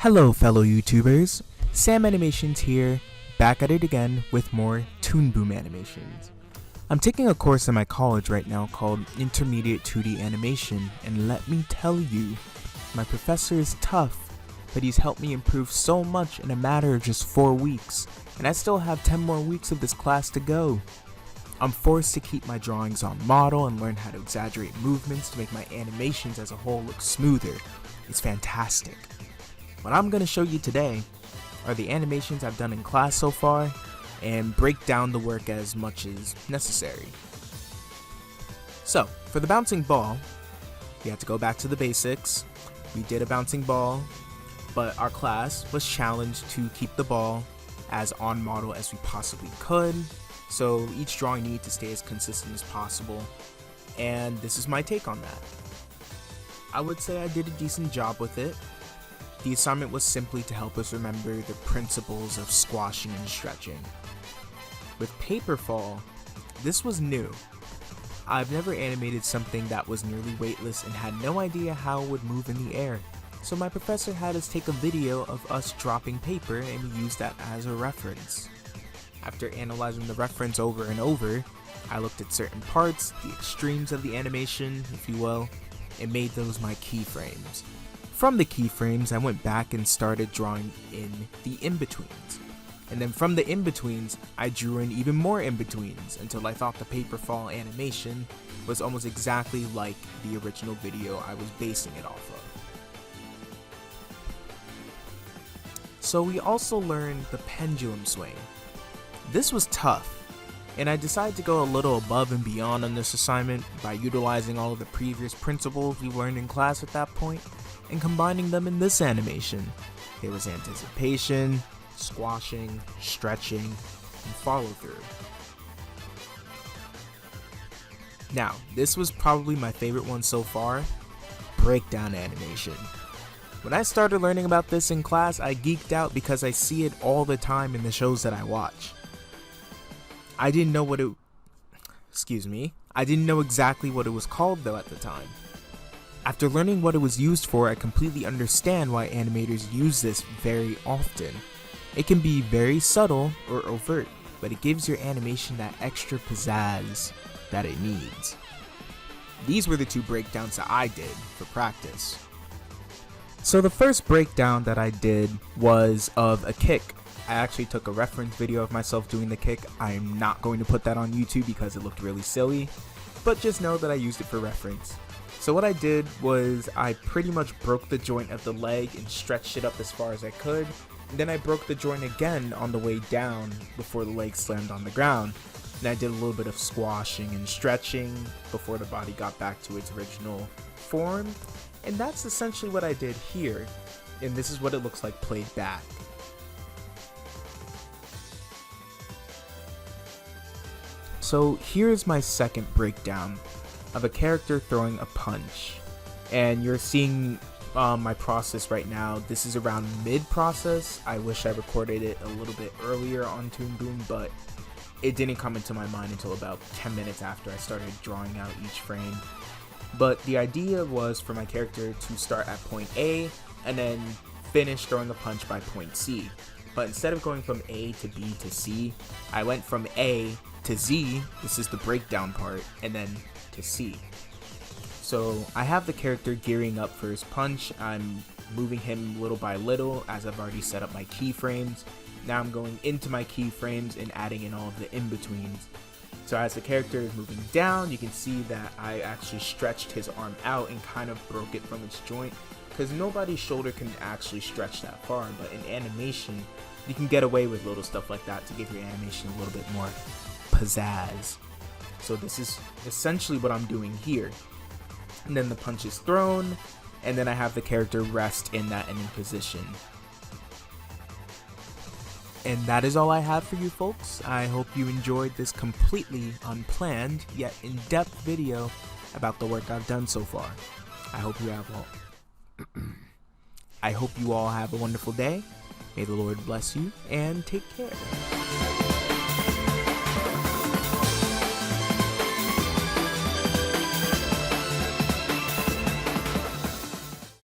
Hello fellow YouTubers, Sam Animations here, back at it again with more Toon Boom animations. I'm taking a course in my college right now called Intermediate 2D Animation, and let me tell you, my professor is tough, but he's helped me improve so much in a matter of just 4 weeks, and I still have 10 more weeks of this class to go. I'm forced to keep my drawings on model and learn how to exaggerate movements to make my animations as a whole look smoother. It's fantastic. What I'm going to show you today are the animations I've done in class so far and break down the work as much as necessary. So, for the bouncing ball, we had to go back to the basics. We did a bouncing ball, but our class was challenged to keep the ball as on model as we possibly could. So each drawing needed to stay as consistent as possible, and this is my take on that. I would say I did a decent job with it. The assignment was simply to help us remember the principles of squashing and stretching. With paper fall, this was new. I've never animated something that was nearly weightless and had no idea how it would move in the air, so my professor had us take a video of us dropping paper and we used that as a reference. After analyzing the reference over and over, I looked at certain parts, the extremes of the animation, if you will, and made those my keyframes. From the keyframes, I went back and started drawing in the in-betweens. And then from the in-betweens, I drew in even more in-betweens until I thought the paper fall animation was almost exactly like the original video I was basing it off of. So we also learned the pendulum swing. This was tough, and I decided to go a little above and beyond on this assignment by utilizing all of the previous principles we learned in class at that point and combining them in this animation. There was anticipation, squashing, stretching, and follow through. Now, this was probably my favorite one so far, breakdown animation. When I started learning about this in class, I geeked out because I see it all the time in the shows that I watch. I didn't know exactly what it was called though at the time. After learning what it was used for, I completely understand why animators use this very often. It can be very subtle or overt, but it gives your animation that extra pizzazz that it needs. These were the two breakdowns that I did for practice. So the first breakdown that I did was of a kick. I actually took a reference video of myself doing the kick. I am not going to put that on YouTube because it looked really silly, but just know that I used it for reference. So what I did was I pretty much broke the joint of the leg and stretched it up as far as I could. And then I broke the joint again on the way down before the leg slammed on the ground. And I did a little bit of squashing and stretching before the body got back to its original form. And that's essentially what I did here. And this is what it looks like played back. So here's my second breakdown of a character throwing a punch, and you're seeing my process right now. This is around mid-process. I wish I recorded it a little bit earlier on Toon Boom, but it didn't come into my mind until about 10 minutes after I started drawing out each frame. But the idea was for my character to start at point A and then finish throwing a punch by point C. But instead of going from A to B to C, I went from A to Z, this is the breakdown part, and then to C. So I have the character gearing up for his punch. I'm moving him little by little as I've already set up my keyframes. Now I'm going into my keyframes and adding in all of the in-betweens. So as the character is moving down, you can see that I actually stretched his arm out and kind of broke it from its joint, because nobody's shoulder can actually stretch that far, but in animation, you can get away with little stuff like that to give your animation a little bit more pizzazz. So this is essentially what I'm doing here. And then the punch is thrown, and then I have the character rest in that ending position. And that is all I have for you folks. I hope you enjoyed this completely unplanned yet in-depth video about the work I've done so far. I hope you all have a wonderful day. May the Lord bless you and take care.